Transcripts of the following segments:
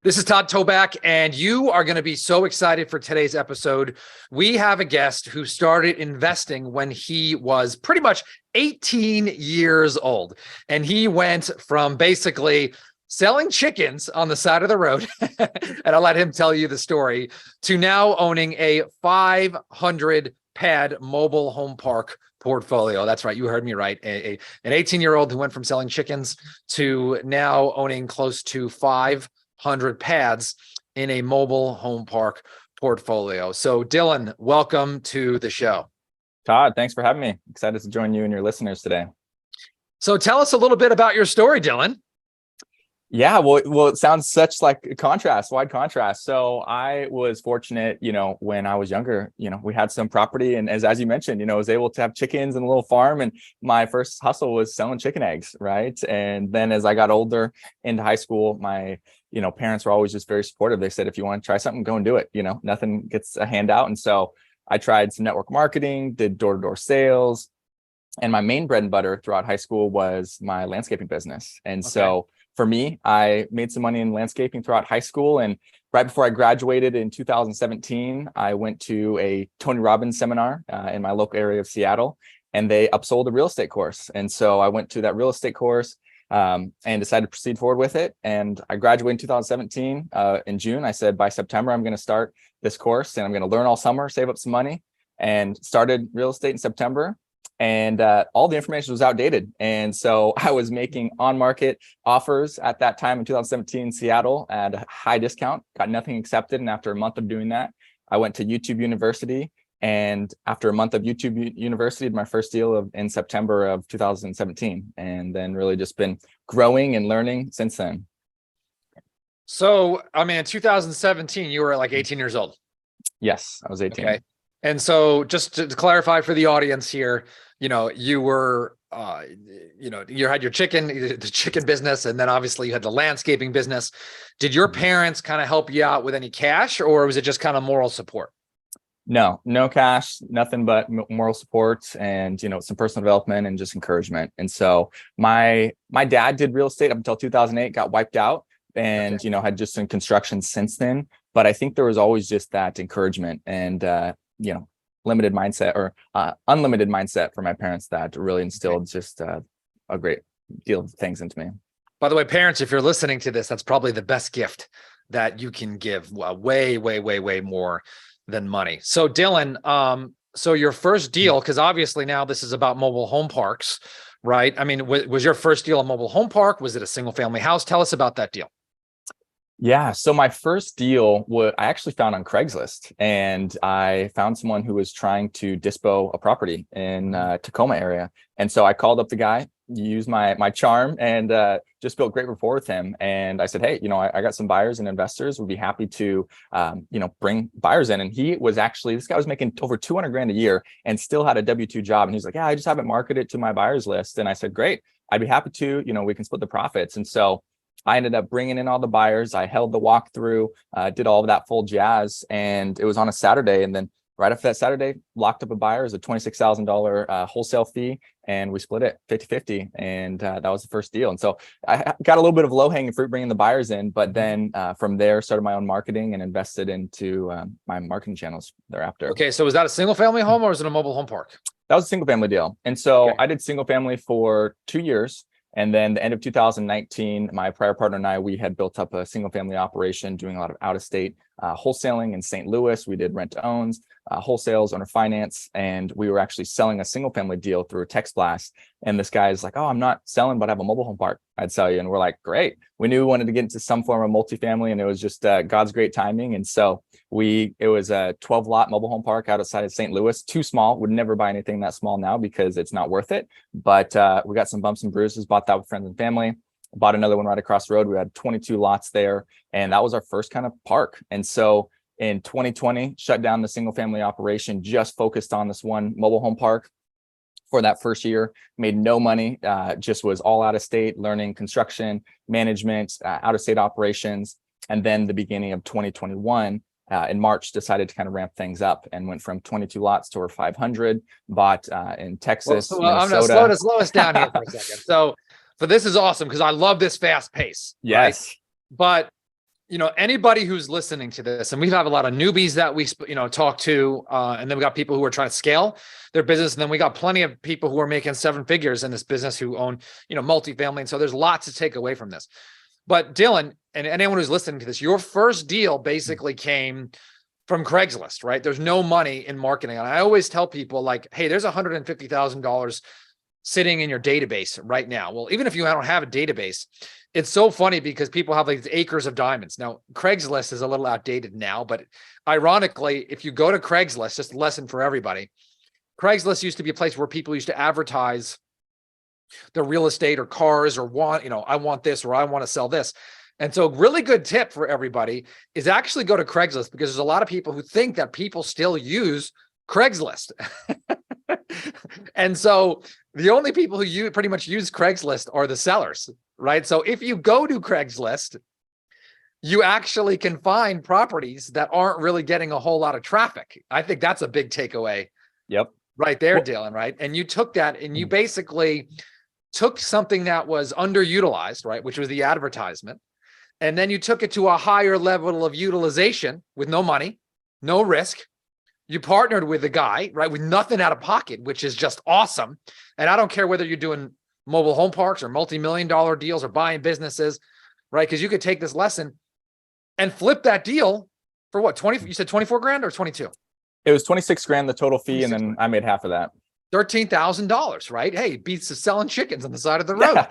This is Todd Toback, and you are going to be so excited for today's episode. We have a guest who started investing when he was pretty much 18 years old, and he went from basically selling chickens on the side of the road, and I'll let him tell you the story, to now owning a 500 pad mobile home park portfolio. That's right. You heard me right. An 18-year-old who went from selling chickens to now owning close to 500 pads in a mobile home park portfolio. So Dylan, welcome to the show. Todd, thanks for having me. Excited to join you and your listeners today. So tell us a little bit about your story, Dylan. Yeah, well, it sounds such like a contrast, wide contrast. So I was fortunate, when I was younger, we had some property, and as you mentioned, I was able to have chickens and a little farm, and my first hustle was selling chicken eggs, right? And then as I got older into high school, my parents were always just very supportive. They said, if you want to try something, go and do it. Nothing gets a handout. And so I tried some network marketing, did door-to-door sales, and my main bread and butter throughout high school was my landscaping business. And so for me, I made some money in landscaping throughout high school. And right before I graduated in 2017, I went to a Tony Robbins seminar in my local area of Seattle, and they upsold a real estate course. And so I went to that real estate course and decided to proceed forward with it. And I graduated in 2017 in June. I said, by September, I'm going to start this course, and I'm going to learn all summer, save up some money, and started real estate in September. And all the information was outdated. And so I was making on-market offers at that time in 2017 in Seattle at a high discount, got nothing accepted. And after a month of doing that, I went to YouTube University. And after a month of YouTube University, my first deal in September of 2017. And then really just been growing and learning since then. So, in 2017, you were like 18 years old. Yes, I was 18. Okay. And so just to clarify for the audience here, you were, you had your the chicken business, and then obviously you had the landscaping business. Did your parents kind of help you out with any cash, or was it just kind of moral support? No cash, nothing but moral support and, some personal development and just encouragement. And so my dad did real estate up until 2008, got wiped out, and, had just in construction since then. But I think there was always just that encouragement and, limited mindset or unlimited mindset for my parents that really instilled just a great deal of things into me. By the way, parents, if you're listening to this, that's probably the best gift that you can give. Way, way, way, way more than money. So Dylan, so your first deal, because obviously now this is about mobile home parks, right? Was your first deal a mobile home park? Was it a single family house? Tell us about that deal. Yeah. So my first deal I actually found on Craigslist, and I found someone who was trying to dispo a property in Tacoma area. And so I called up the guy, used my charm, and just built great rapport with him. And I said, hey, I got some buyers and investors, would be happy to, bring buyers in. And this guy was making over 200 grand a year and still had a W-2 job. And he's like, yeah, I just haven't marketed to my buyers list. And I said, great, I'd be happy to, we can split the profits. And so I ended up bringing in all the buyers. I held the walkthrough, did all of that full jazz, and it was on a Saturday. And then right after that Saturday, locked up a buyer as a $26,000 wholesale fee, and we split it 50-50. And that was the first deal. And so I got a little bit of low-hanging fruit bringing the buyers in, but then from there started my own marketing and invested into my marketing channels thereafter. Okay, so was that a single family home or was it a mobile home park? That was a single family deal. And so I did single family for 2 years. And then the end of 2019, my prior partner and I, we had built up a single family operation doing a lot of out-of-state wholesaling in St. Louis. We did rent to owns, wholesales, owner finance, and we were actually selling a single family deal through a text blast. And this guy's like, oh, I'm not selling, but I have a mobile home park I'd sell you. And we're like, great. We knew we wanted to get into some form of multifamily, and it was just God's great timing. And so it was a 12 lot mobile home park outside of St. Louis, too small, would never buy anything that small now because it's not worth it. But we got some bumps and bruises, bought that with friends and family, bought another one right across the road. We had 22 lots there, and that was our first kind of park. And so in 2020, shut down the single family operation, just focused on this one mobile home park for that first year, made no money, just was all out of state, learning construction, management, out of state operations. And then the beginning of 2021, in March, decided to kind of ramp things up and went from 22 lots to over 500, bought in Texas, Minnesota. I'm going to slow us down here for a second. So this is awesome because I love this fast pace. Yes. Right? But Anybody who's listening to this, and we have a lot of newbies that we, talk to, and then we got people who are trying to scale their business. And then we got plenty of people who are making seven figures in this business who own, multifamily. And so there's lots to take away from this. But Dylan, and anyone who's listening to this, your first deal basically came from Craigslist, right? There's no money in marketing. And I always tell people like, hey, there's $150,000 sitting in your database right now. Well, even if you don't have a database, it's so funny because people have like acres of diamonds. Now, Craigslist is a little outdated now, but ironically, if you go to Craigslist, just a lesson for everybody, Craigslist used to be a place where people used to advertise their real estate or cars or I want this or I want to sell this. And so a really good tip for everybody is actually go to Craigslist, because there's a lot of people who think that people still use Craigslist. And so the only people who pretty much use Craigslist are the sellers, right? So if you go to Craigslist, you actually can find properties that aren't really getting a whole lot of traffic. I think that's a big takeaway. Yep. Right there, Dylan, right? And you took that and you basically took something that was underutilized, right? Which was the advertisement. And then you took it to a higher level of utilization with no money, no risk. You partnered with a guy, right, with nothing out of pocket, which is just awesome. And I don't care whether you're doing mobile home parks or multi-million-dollar deals or buying businesses, right? Because you could take this lesson and flip that deal for what, 20? You said 24 grand or 22? It was 26 grand, the total fee. And then I made half of that. $13,000, right? Hey, beats selling chickens on the side of the road.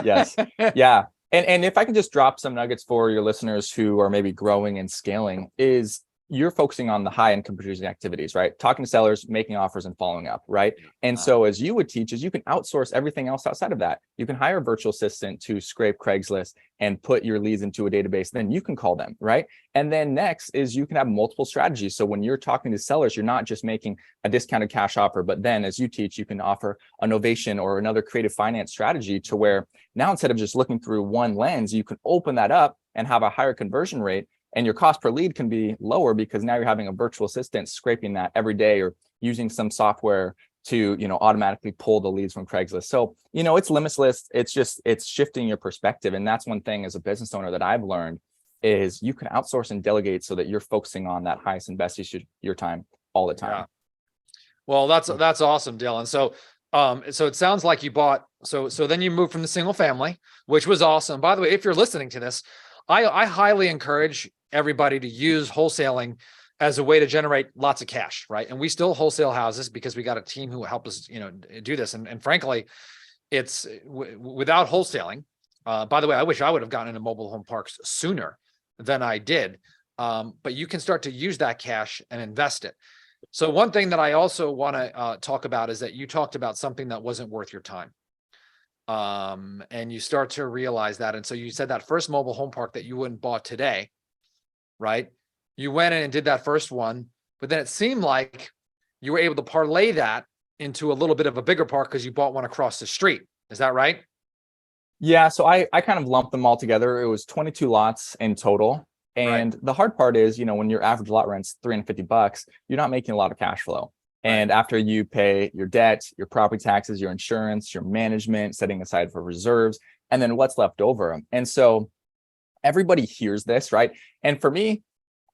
Yes. Yeah. And if I can just drop some nuggets for your listeners who are maybe growing and scaling, is you're focusing on the high income producing activities, right? Talking to sellers, making offers and following up, right? And so as you would teach is you can outsource everything else outside of that. You can hire a virtual assistant to scrape Craigslist and put your leads into a database. Then you can call them, right? And then next is you can have multiple strategies. So when you're talking to sellers, you're not just making a discounted cash offer, but then as you teach, you can offer a novation or another creative finance strategy to where now instead of just looking through one lens, you can open that up and have a higher conversion rate. And your cost per lead can be lower because now you're having a virtual assistant scraping that every day or using some software to, automatically pull the leads from Craigslist. So, it's limitless. It's shifting your perspective. And that's one thing as a business owner that I've learned is you can outsource and delegate so that you're focusing on that highest and best use of your time all the time. Yeah. Well, that's awesome, Dylan. So it sounds like you bought, so then you moved from the single family, which was awesome. By the way, if you're listening to this, I highly encourage everybody to use wholesaling as a way to generate lots of cash, right? And we still wholesale houses because we got a team who will help us, do this. And frankly, it's without wholesaling. By the way, I wish I would have gotten into mobile home parks sooner than I did. But you can start to use that cash and invest it. So one thing that I also want to talk about is that you talked about something that wasn't worth your time. And you start to realize that. And so you said that first mobile home park that you wouldn't bought today, right? You went in and did that first one, but then it seemed like you were able to parlay that into a little bit of a bigger park because you bought one across the street. Is that right? Yeah. So I kind of lumped them all together. It was 22 lots in total. And the hard part is, when your average lot rent's $350, you're not making a lot of cash flow. And after you pay your debt, your property taxes, your insurance, your management, setting aside for reserves, and then what's left over. And so everybody hears this, right? And for me,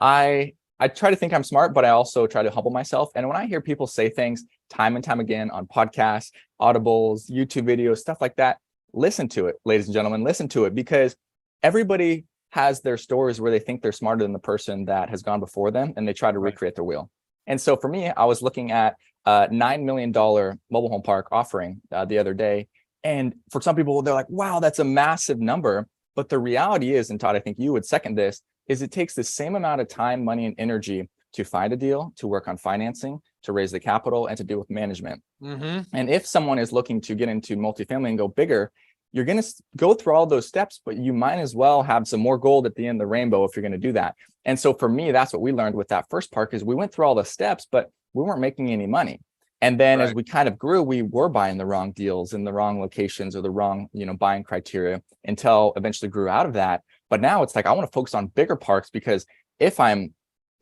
I try to think I'm smart, but I also try to humble myself. And when I hear people say things time and time again on podcasts, audibles, YouTube videos, stuff like that, listen to it, ladies and gentlemen, listen to it, because everybody has their stories where they think they're smarter than the person that has gone before them, and they try to recreate their wheel. And so for me, I was looking at a $9 million mobile home park offering the other day. And for some people, they're like, wow, that's a massive number. But the reality is, and Todd, I think you would second this, is it takes the same amount of time, money, and energy to find a deal, to work on financing, to raise the capital, and to deal with management. Mm-hmm. And if someone is looking to get into multifamily and go bigger, you're going to go through all those steps, but you might as well have some more gold at the end of the rainbow if you're going to do that. And so for me, that's what we learned with that first park is we went through all the steps, but we weren't making any money. And then as we kind of grew, we were buying the wrong deals in the wrong locations or the wrong, buying criteria until eventually grew out of that. But now it's like, I want to focus on bigger parks because if I'm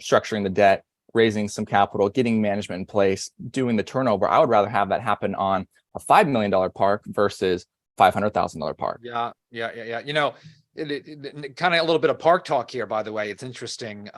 structuring the debt, raising some capital, getting management in place, doing the turnover, I would rather have that happen on a $5 million park versus $500,000 park. Yeah. kind of a little bit of park talk here, by the way. It's interesting.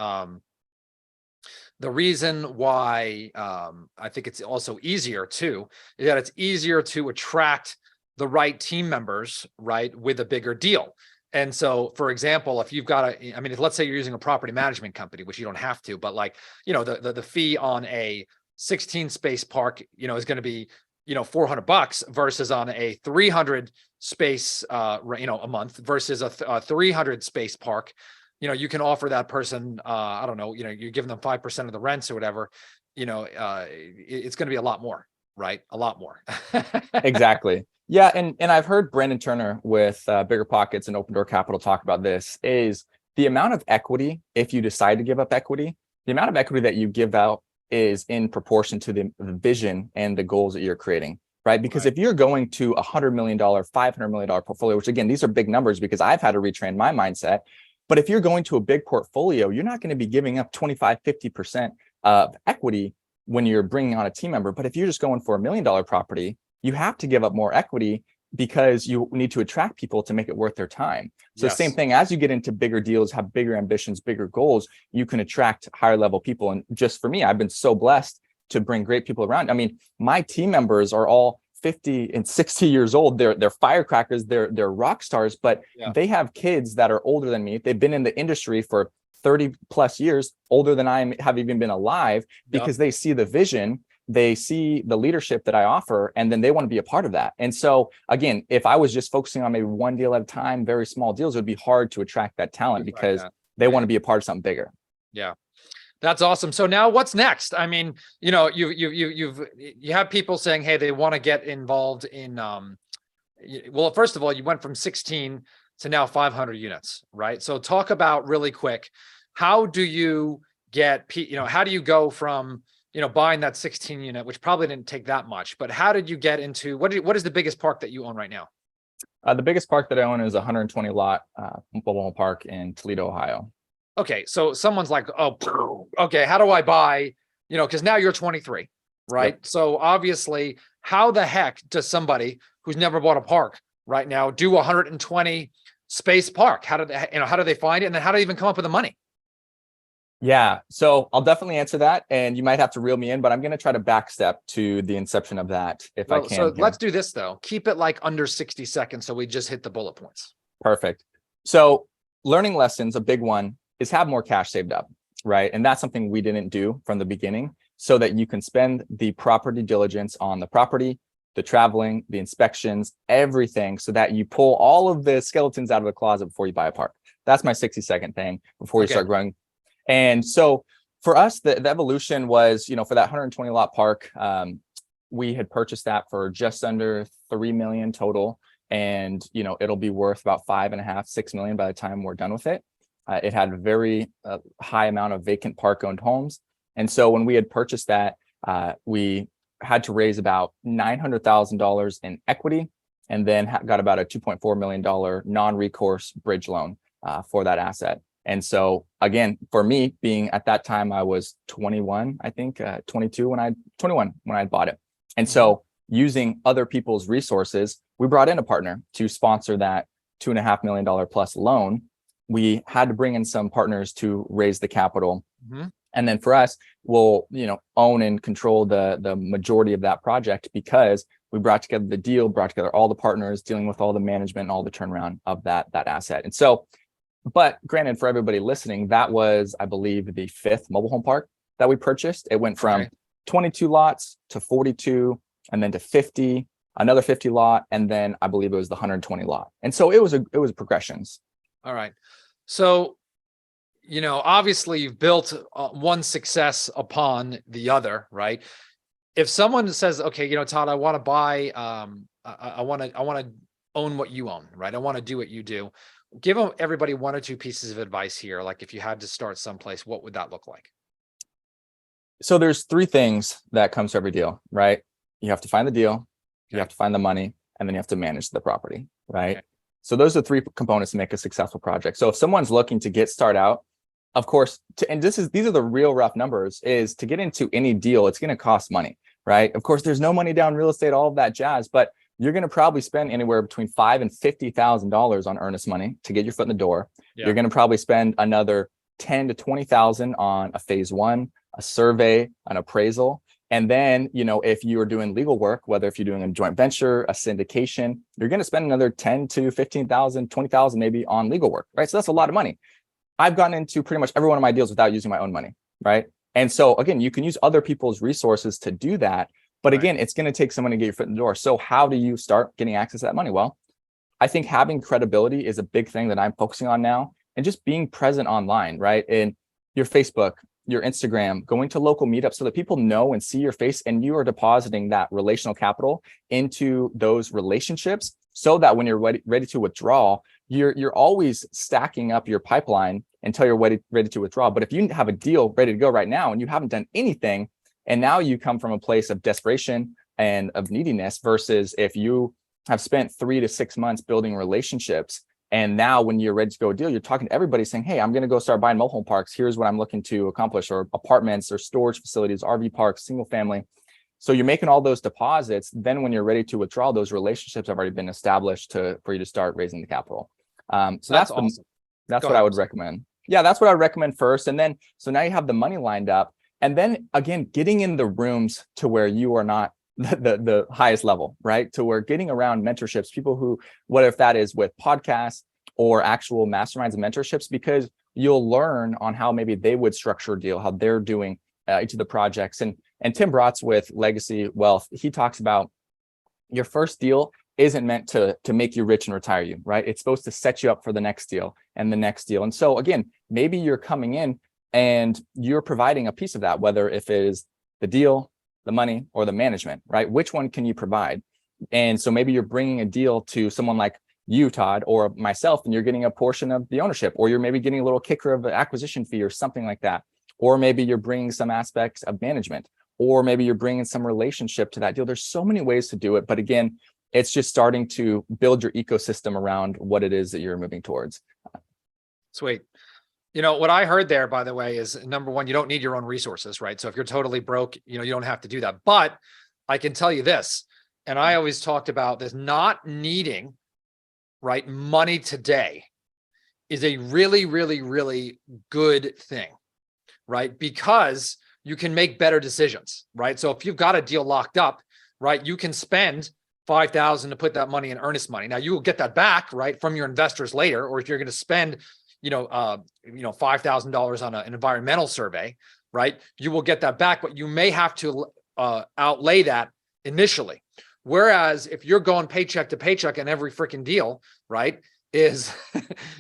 The reason why I think it's also easier too is that it's easier to attract the right team members, right, with a bigger deal. And so, for example, if you've got I mean, let's say you're using a property management company, which you don't have to, but like, the fee on a 16 space park, is going to be, $400 versus on a 300 space, a month versus a 300 space park. You can offer that person, I don't know, you're giving them 5% of the rents or whatever, it's going to be a lot more, right? A lot more. Exactly. Yeah. And I've heard Brandon Turner with Bigger Pockets and Open Door Capital talk about this, is the amount of equity, if you decide to give up equity, the amount of equity that you give out is in proportion to the vision and the goals that you're creating, right? Because Right. if you're going to $100 million, $500 million portfolio, which again, these are big numbers because I've had to retrain my mindset. But if you're going to a big portfolio, you're not going to be giving up 25, 50% of equity when you're bringing on a team member. But if you're just going for $1 million property, you have to give up more equity because you need to attract people to make it worth their time. So Yes. same thing, as you get into bigger deals, have bigger ambitions, bigger goals, you can attract higher level people. And just for me, I've been so blessed to bring great people around. I mean, my team members are all 50 and 60 years old. They're firecrackers, they're rock stars, but Yeah. they have kids that are older than me. They've been in the industry for 30 plus years, older than I have even been alive, because they see the vision, they see the leadership that I offer, and then they want to be a part of that. And so again, if I was just focusing on maybe one deal at a time, very small deals, it would be hard to attract that talent because they want to be a part of something bigger. Yeah. That's awesome. So now what's next? I mean, you have people saying, hey, they want to get involved in, well, first of all, you went from 16 to now 500 units, right? So talk about really quick, how do you get, how do you go from, buying that 16 unit, which probably didn't take that much, but how did you get into, what is the biggest park that you own right now? The biggest park that I own is a 120 lot mobile home park in Toledo, Ohio. Okay. So someone's like, oh, okay, how do I buy, because now you're 23, right? Yep. So obviously, how the heck does somebody who's never bought a park right now do 120 space park? How do they find it? And then how do they even come up with the money? Yeah, so I'll definitely answer that, and you might have to reel me in, but I'm going to try to backstep to the inception of that if I can. So let's do this though. Keep it like under 60 seconds, so we just hit the bullet points. Perfect. So learning lessons, a big one, is have more cash saved up, right? And that's something we didn't do from the beginning, so that you can spend the proper due diligence on the property, the traveling, the inspections, everything, so that you pull all of the skeletons out of the closet before you buy a park. That's my 60-second thing before you start growing. And so for us, the evolution was, for that 120 lot park, we had purchased that for just under 3 million total. And, it'll be worth about 5.5, 6 million by the time we're done with it. It had a very high amount of vacant park owned homes. And so when we had purchased that, we had to raise about $900,000 in equity, and then got about a $2.4 million non-recourse bridge loan for that asset. And so again, for me, being at that time, I was 21, I think 21 when I bought it. And so using other people's resources, we brought in a partner to sponsor that $2.5 million plus loan. We had to bring in some partners to raise the capital. And then for us, we'll, own and control the majority of that project, because we brought together the deal, brought together all the partners, dealing with all the management and all the turnaround of that asset. And so, but granted, for everybody listening, that was, I believe, the 5th mobile home park that we purchased. It went from 22 lots to 42, and then to 50, another 50 lot, and then I believe it was the 120 lot. And so it was progressions. All right. So, obviously you've built one success upon the other, right? If someone says, okay, Todd, I want to buy, I want to own what you own, right? I want to do what you do. Give everybody one or two pieces of advice here. Like if you had to start someplace, what would that look like? So there's 3 things that comes to every deal, right? You have to find the deal, you have to find the money, and then you have to manage the property, right? So those are 3 components to make a successful project. So if someone's looking to start out, of course, these are the real rough numbers, is to get into any deal, it's going to cost money, right? Of course, there's no money down real estate, all of that jazz, but you're going to probably spend anywhere between $5,000 and $50,000 on earnest money to get your foot in the door. You're going to probably spend another 10 to 20,000 on a phase one, a survey, an appraisal. And then, if you are doing legal work, whether if you're doing a joint venture, a syndication, you're going to spend another 10 to 15,000, 20,000 maybe on legal work, right? So that's a lot of money. I've gotten into pretty much every one of my deals without using my own money, right? And so again, you can use other people's resources to do that. But again, it's going to take someone to get your foot in the door. So how do you start getting access to that money? Well, I think having credibility is a big thing that I'm focusing on now, and just being present online, right? In your Facebook, your Instagram, going to local meetups so that people know and see your face, and you are depositing that relational capital into those relationships so that when you're ready to withdraw, you're always stacking up your pipeline until you're ready to withdraw. But if you have a deal ready to go right now and you haven't done anything, and now you come from a place of desperation and of neediness, versus if you have spent 3 to 6 months building relationships, and now when you're ready to go deal, you're talking to everybody saying, hey, I'm going to go start buying mobile home parks. Here's what I'm looking to accomplish, or apartments or storage facilities, RV parks, single family. So you're making all those deposits. Then when you're ready to withdraw, those relationships have already been established for you to start raising the capital. So that's awesome. That's what I would recommend. Yeah, that's what I would recommend first. And then, so now you have the money lined up. And then again, getting in the rooms to where you are not the highest level, right? To where getting around mentorships, people who, whether if that is with podcasts or actual masterminds and mentorships, because you'll learn on how maybe they would structure a deal, how they're doing each of the projects. And Tim Bratz with Legacy Wealth, he talks about your first deal isn't meant to make you rich and retire you, right? It's supposed to set you up for the next deal and the next deal. And so again, maybe you're coming in and you're providing a piece of that, whether if it is the deal, the money, or the management, right? Which one can you provide? And so maybe you're bringing a deal to someone like you, Todd, or myself, and you're getting a portion of the ownership, or you're maybe getting a little kicker of an acquisition fee or something like that. Or maybe you're bringing some aspects of management, or maybe you're bringing some relationship to that deal. There's so many ways to do it. But again, it's just starting to build your ecosystem around what it is that you're moving towards. Sweet. What I heard there, by the way, is number one, you don't need your own resources, right? So if you're totally broke, you don't have to do that. But I can tell you this, and I always talked about this, not needing, right, money today is a really, really, really good thing, right? Because you can make better decisions, right? So if you've got a deal locked up, right, you can spend $5,000 to put that money in earnest money. Now you will get that back, right, from your investors later, or if you're going to spend $5,000 on an environmental survey, right? You will get that back, but you may have to outlay that initially. Whereas if you're going paycheck to paycheck in every freaking deal, right, is,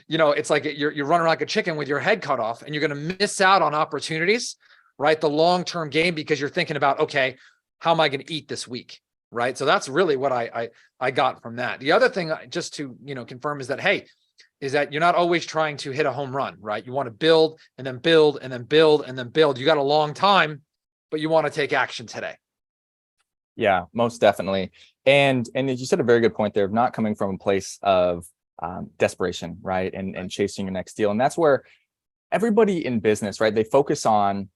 it's like you're running like a chicken with your head cut off, and you're going to miss out on opportunities, right? The long-term game, because you're thinking about, okay, how am I going to eat this week? Right. So that's really what I got from that. The other thing, just to, confirm, is that, hey, is that you're not always trying to hit a home run, right? You want to build and then build and then build and then build. You got a long time, but you want to take action today. Yeah, most definitely. And you said a very good point there of not coming from a place of desperation, right? And chasing your next deal. And that's where everybody in business, right? They focus on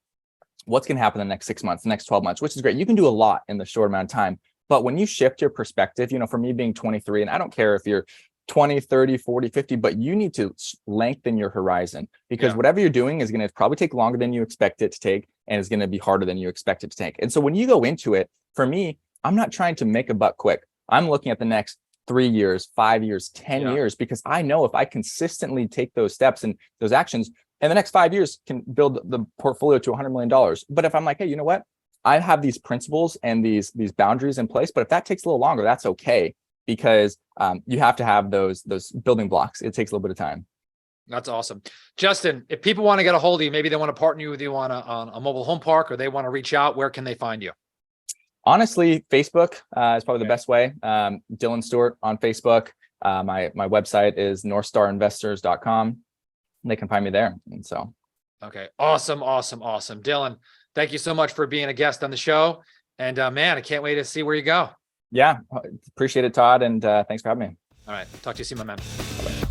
what's going to happen in the next 6 months, the next 12 months, which is great. You can do a lot in the short amount of time. But when you shift your perspective, for me being 23, and I don't care if you're 20, 30, 40, 50, but you need to lengthen your horizon, because whatever you're doing is going to probably take longer than you expect it to take, and is going to be harder than you expect it to take. And so when you go into it, for me, I'm not trying to make a buck quick. I'm looking at the next 3 years, 5 years, 10 years, because I know if I consistently take those steps and those actions, in the next 5 years can build the portfolio to $100 million. But if I'm like, hey, you know what? I have these principles and these boundaries in place, but if that takes a little longer, that's okay, because you have to have those building blocks. It takes a little bit of time. That's awesome. Justin, if people want to get a hold of you, maybe they want to partner with you on a mobile home park, or they want to reach out, where can they find you? Honestly, Facebook is probably the best way. Dylan Stewart on Facebook. My website is northstarinvestors.com. They can find me there. And so. Okay. Awesome. Dylan, thank you so much for being a guest on the show. And man, I can't wait to see where you go. Yeah. Appreciate it, Todd. And thanks for having me. All right. Talk to you soon, my man. Bye-bye.